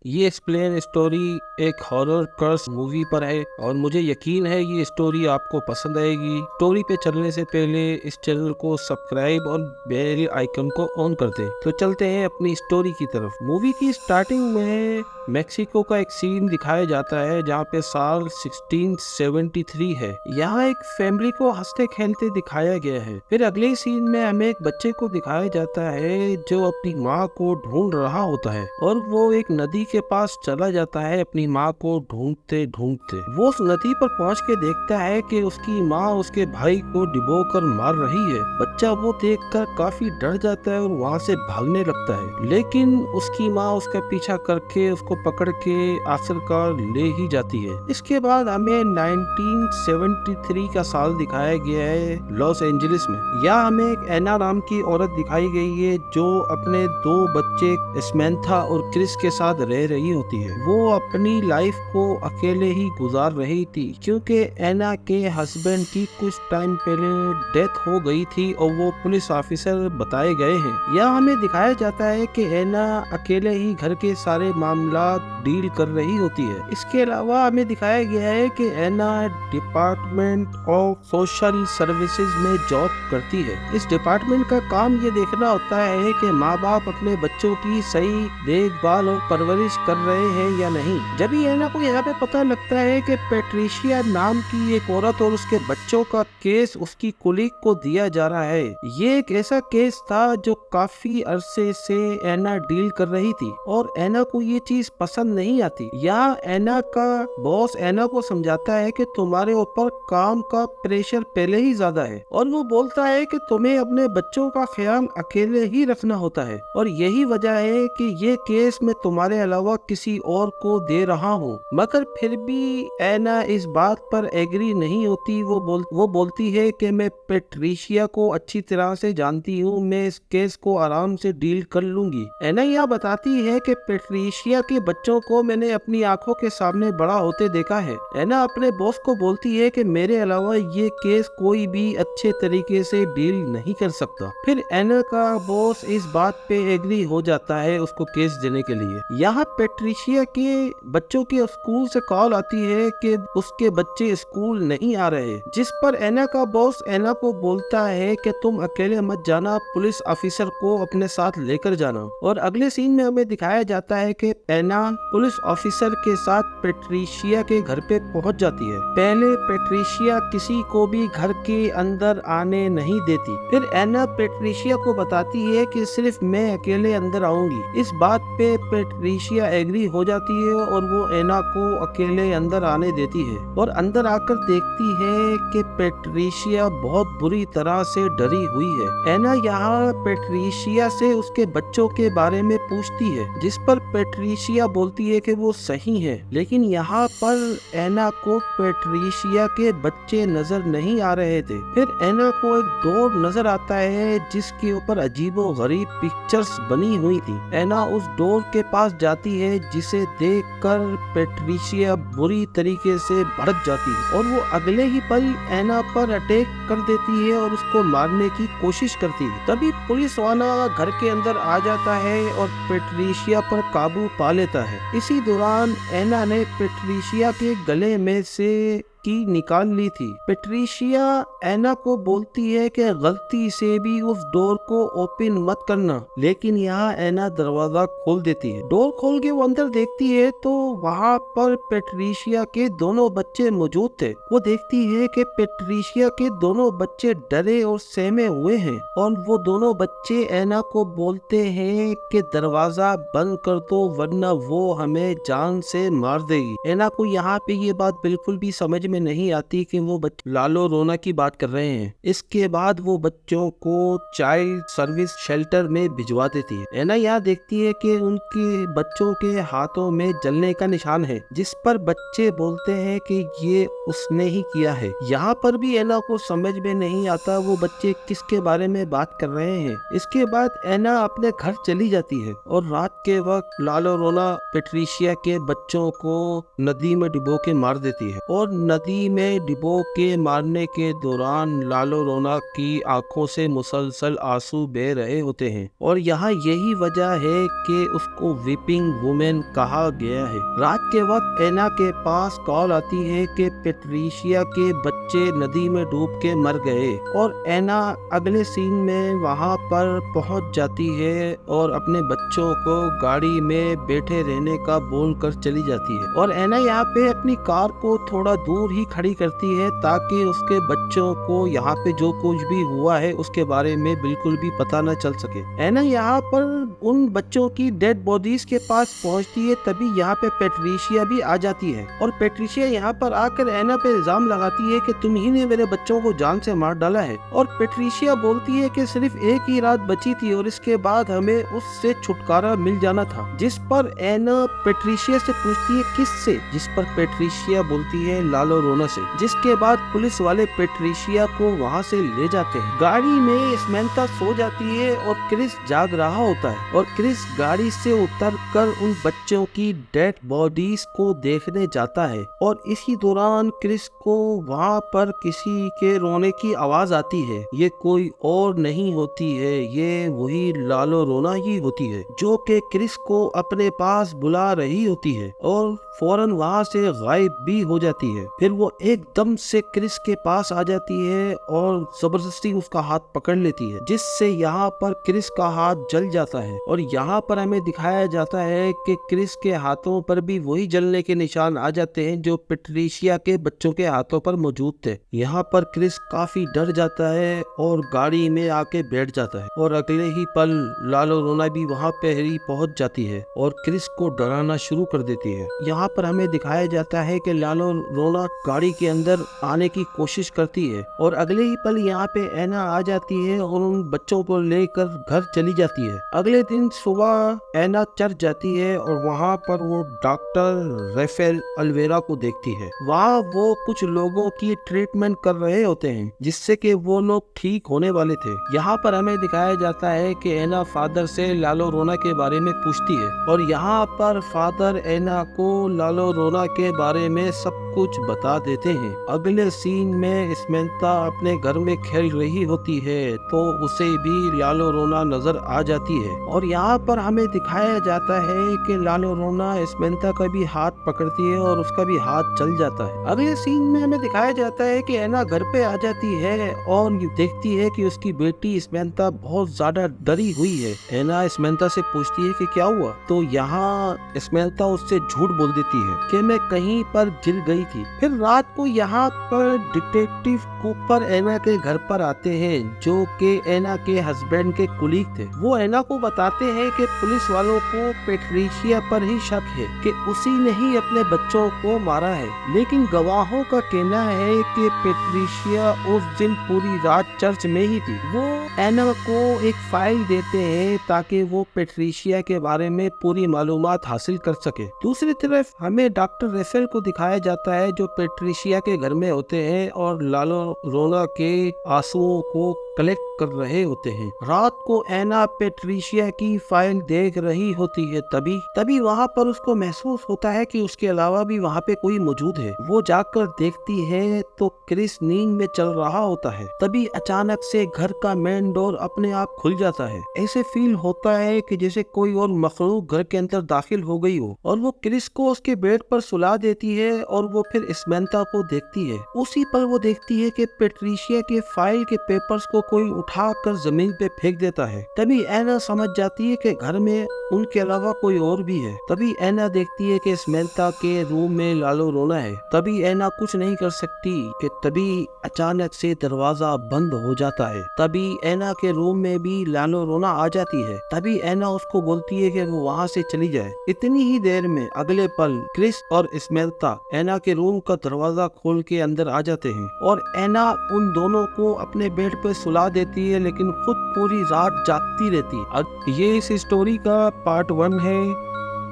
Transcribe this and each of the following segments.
ये explain story एक horror कर्स movie पर है और मुझे यकीन है ये स्टोरी आपको पसंद आएगी। स्टोरी पे चलने से पहले इस चैनल को सब्सक्राइब और बेल आइकन को ऑन कर दें। तो चलते हैं अपनी स्टोरी की तरफ। मूवी की स्टार्टिंग में मैक्सिको का एक सीन दिखाया जाता है जहाँ पे साल 1673 है। यहाँ एक फैमिली को हंसते खेलते दिखाया गया है। फिर अगले सीन में हमें एक बच्चे को दिखाया जाता है जो अपनी माँ को ढूंढ रहा होता है और वो एक नदी के पास चला जाता है अपनी माँ को ढूंढते ढूंढते। वो उस नदी पर पहुँच के देखता है कि उसकी माँ उसके भाई को डुबो कर मार रही है। बच्चा वो देखकर काफी डर जाता है और वहाँ से भागने लगता है, लेकिन उसकी माँ उसका पीछा करके उसको पकड़ के आखिरकार ले ही जाती है। इसके बाद हमें 1973 का साल दिखाया गया है लॉस एंजलिस में। यहाँ हमें एक एना नाम की औरत दिखाई गई है जो अपने दो बच्चे स्मैंथा और क्रिस के साथ रह रही होती है। वो अपनी लाइफ को अकेले ही गुजार रही थी क्योंकि एना के हस्बैंड की कुछ टाइम पहले डेथ हो गई थी और वो पुलिस ऑफिसर बताए गए हैं। यहाँ हमें दिखाया जाता है कि एना अकेले ही घर के सारे मामला डील कर रही होती है। इसके अलावा हमें दिखाया गया है कि एना डिपार्टमेंट ऑफ सोशल सर्विसेज में जॉब करती है। इस डिपार्टमेंट का काम ये देखना होता है कि माँ बाप अपने बच्चों की सही देखभाल और परवरिश कर रहे हैं या नहीं। जब ही एना को यहाँ पे पता लगता है कि पेट्रिशिया नाम की एक औरत और उसके बच्चों का केस उसकी कुलीग को दिया जा रहा है। ये एक ऐसा केस था जो काफी अरसे से एना डील कर रही थी और एना को ये चीज पसंद नहीं आती। यहाँ एना का बॉस एना को समझाता है कि तुम्हारे ऊपर काम का प्रेशर पहले ही ज्यादा है और वो बोलता है कि तुम्हें अपने बच्चों का ख्याल अकेले ही रखना होता है और यही वजह है कि ये केस मैं तुम्हारे अलावा किसी और को दे रहा हूँ। मगर फिर भी एना इस बात पर एग्री नहीं होती। वो बोलती है कि मैं पेट्रिशिया को अच्छी तरह से जानती हूँ, मैं इस केस को आराम से डील कर लूंगी। एना यह बताती है कि पेट्रिशिया के बच्चों को मैंने अपनी आंखों के सामने बड़ा होते देखा है। एना अपने बॉस को बोलती है कि मेरे अलावा ये केस कोई भी अच्छे तरीके से डील नहीं कर सकता। फिर एना का बॉस इस बात पे एग्री हो जाता है उसको केस देने के लिए। यहाँ पेट्रिशिया के बच्चों के स्कूल से कॉल आती है कि उसके बच्चे स्कूल नहीं आ रहे, जिस पर एना का बॉस एना को बोलता है कि तुम अकेले मत जाना, पुलिस ऑफिसर को अपने साथ लेकर जाना। और अगले सीन में हमें दिखाया जाता है कि एना पुलिस ऑफिसर के साथ पेट्रिशिया के घर पे पहुंच जाती है। पहले पेट्रिशिया किसी को भी घर के अंदर आने नहीं देती। फिर एना पेट्रिशिया को बताती है कि सिर्फ मैं अकेले अंदर आऊंगी। इस बात पे पेट्रिशिया एग्री हो जाती है और वो एना को अकेले अंदर आने देती है और अंदर आकर देखती है कि पेट्रिशिया बहुत बुरी तरह से डरी हुई है। एना यहाँ पेट्रिशिया से उसके बच्चों के बारे में पूछती है, जिस पर पेट्रिशिया बोलती है कि वो सही है। लेकिन यहाँ पर एना को पेट्रिशिया के बच्चे नजर नहीं आ रहे थे। फिर एना को एक डोर नजर आता है जिसके ऊपर अजीबो गरीब पिक्चर्स बनी हुई थी। एना उस डोर के पास जाती है जिसे देखकर पेट्रिशिया बुरी तरीके से भड़क जाती है और वो अगले ही पल एना पर अटैक कर देती है और उसको मारने की कोशिश करती है। तभी पुलिस वाला घर के अंदर आ जाता है और पेट्रिशिया पर काबू पा लेता है। इसी दौरान एना ने पेट्रिशिया के गले में से की निकाल ली थी। पेट्रिशिया एना को बोलती है कि गलती से भी उस डोर को ओपन मत करना, लेकिन यहाँ एना दरवाजा खोल देती है। डोर खोल के वो अंदर देखती है तो वहाँ पर पेट्रिशिया के दोनों बच्चे मौजूद थे। वो देखती है कि पेट्रिशिया के दोनों बच्चे डरे और सहमे हुए हैं और वो दोनों बच्चे एना को बोलते हैं कि दरवाजा बंद कर दो वरना वो हमें जान से मार देगी। एना को यहाँ पे ये बात बिल्कुल भी समझ में नहीं आती कि वो लालो रोना की बात कर रहे हैं। इसके बाद वो बच्चों को चाइल्ड सर्विस शेल्टर में भिजवा देती है। एना यहाँ देखती है कि उनके बच्चों के हाथों में जलने का निशान है, जिस पर बच्चे बोलते हैं कि ये उसने ही किया है। यहाँ पर भी एना को समझ में नहीं आता वो बच्चे किसके बारे में बात कर रहे हैं। इसके बाद एना अपने घर चली जाती है और रात के वक्त लालो रोना पेट्रिशिया के बच्चों को नदी में डुबो के मार देती है और नदी में डिबो के मारने के दौरान लालो रोना की आंखों से मुसलसल आंसू बह रहे होते हैं और यहाँ यही वजह है कि उसको वीपिंग वुमेन कहा गया है। रात के वक्त एना के पास कॉल आती है कि पेट्रिशिया के बच्चे नदी में डूब के मर गए और एना अगले सीन में वहाँ पर पहुँच जाती है और अपने बच्चों को गाड़ी में बैठे रहने का बोलकर चली जाती है और एना यहाँ पे अपनी कार को थोड़ा दूर ही खड़ी करती है ताकि उसके बच्चों को यहाँ पे जो कुछ भी हुआ है उसके बारे में बिल्कुल भी पता न चल सके। एना यहाँ पर उन बच्चों की डेड बॉडीज के पास पहुँचती है, तभी यहाँ पे पेट्रिशिया भी आ जाती है और पेट्रिशिया यहाँ पर आकर एना पे इल्जाम लगाती है कि तुम ही ने मेरे बच्चों को जान से मार डाला है और पेट्रिशिया बोलती है कि सिर्फ एक ही रात बची थी और इसके बाद हमें उससे छुटकारा मिल जाना था। जिस पर एना पेट्रिशिया से पूछती है किससे, जिस पर पेट्रिशिया बोलती है लालो रोना से। जिसके बाद पुलिस वाले पेट्रिशिया को वहाँ से ले जाते हैं। गाड़ी में स्मैंथा सो जाती है और क्रिस जाग रहा होता है और क्रिस गाड़ी से उतरकर उन बच्चों की डेड बॉडीज को देखने जाता है और इसी दौरान क्रिस को वहाँ पर किसी के रोने की आवाज आती है। ये कोई और नहीं होती है, ये वही लालो रोना ही होती है जो कि क्रिस को अपने पास बुला रही होती है और फौरन वहाँ से गायब भी हो जाती है। फिर वो एकदम से क्रिस के पास आ जाती है और जबरदस्ती उसका हाथ पकड़ लेती है, जिससे यहाँ पर क्रिस का हाथ जल जाता है और यहाँ पर हमें दिखाया जाता है कि क्रिस के हाथों पर भी वही जलने के निशान आ जाते हैं जो पेट्रिशिया के बच्चों के हाथों पर मौजूद थे। यहाँ पर क्रिस काफी डर जाता है और गाड़ी में आके बैठ जाता है और अगले ही पल लालो रोना भी वहाँ पे ही पहुँच जाती है और क्रिस को डराना शुरू कर देती है। यहाँ पर हमें दिखाया जाता है कि लालो रोना गाड़ी के अंदर आने की कोशिश करती है और अगले ही पल यहाँ पे एना आ जाती है और उन बच्चों को लेकर घर चली जाती है। अगले दिन सुबह एना चर्च जाती है और वहाँ पर वो डॉक्टर रेफेल अल्वेरा को देखती है। वहाँ वो कुछ लोगों की ट्रीटमेंट कर रहे होते हैं जिससे कि वो लोग ठीक होने वाले थे। यहाँ पर हमें दिखाया जाता है कि एना फादर से लालो रोना के बारे में पूछती है और यहाँ पर फादर एना को लालो रोना के बारे में सब कुछ बता देते हैं। अगले सीन में स्मैंथा अपने घर में खेल रही होती है तो उसे भी लालो रोना नजर आ जाती है और यहाँ पर हमें दिखाया जाता है कि लालो रोना स्मैंथा का भी हाथ पकड़ती है और उसका भी हाथ जल जाता है। अगले सीन में हमें दिखाया जाता है कि एना घर पे आ जाती है और देखती है कि उसकी बेटी स्मैंथा बहुत ज्यादा डरी हुई है। एना स्मैंथा से पूछती है कि क्या हुआ, तो यहाँ स्मैंथा उससे झूठ बोल देती है कि मैं कहीं पर गिर गई थी। फिर रात को यहाँ पर डिटेक्टिव कूपर एना के घर पर आते हैं जो कि एना के हस्बैंड के कुलीग थे। वो एना को बताते हैं कि पुलिस वालों को पेट्रिशिया पर ही शक है कि उसी ने ही अपने बच्चों को मारा है, लेकिन गवाहों का कहना है कि पेट्रिशिया उस दिन पूरी रात चर्च में ही थी। वो एना को एक फाइल देते हैं ताकि वो पेट्रिशिया के बारे में पूरी मालूमात हासिल कर सके। दूसरी तरफ हमें डॉक्टर रेफेल को दिखाया जाता है जो पेट्रिशिया के घर में होते हैं और लालो रोना के आंसुओं को कलेक्ट कर रहे होते हैं। रात को एना पेट्रिशिया की फाइल देख रही होती है, तभी वहाँ पर उसको महसूस होता है कि उसके अलावा भी वहाँ पे कोई मौजूद है। वो जाकर देखती है तो क्रिस नींद में चल रहा होता है। तभी अचानक से घर का मेन डोर अपने आप खुल जाता है। ऐसे फील होता है कि जैसे कोई और मखलूक घर के अंदर दाखिल हो गई हो और वो क्रिस को उसके बेड पर सुला देती है और वो फिर स्मैंथा को देखती है। उसी पर वो देखती है कि पेट्रिशिया के फाइल के पेपर्स को कोई उठाकर जमीन पे फेंक देता है। तभी एना समझ जाती है कि घर में उनके अलावा कोई और भी है। तभी एना देखती है कि स्मैंथा के रूम में लालो रोना है। तभी एना कुछ नहीं कर सकती कि तभी अचानक से दरवाजा बंद हो जाता है। तभी एना के रूम में भी लालो रोना आ जाती है। तभी एना उसको बोलती है कि वो वहाँ से चली जाए। इतनी ही देर में अगले पल क्रिस और स्मैंथा एना के रूम का दरवाजा खोल के अंदर आ जाते हैं और एना उन दोनों को अपने बेड पे सुला देती है, लेकिन खुद पूरी रात जागती रहती है। अब ये इस स्टोरी का पार्ट 1 है।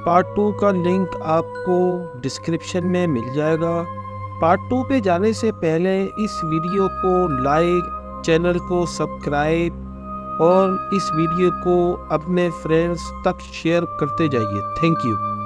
पार्ट 2 का लिंक आपको डिस्क्रिप्शन में मिल जाएगा। पार्ट 2 पे जाने से पहले इस वीडियो को लाइक, चैनल को सब्सक्राइब और इस वीडियो को अपने फ्रेंड्स तक शेयर करते जाइए। Thank you.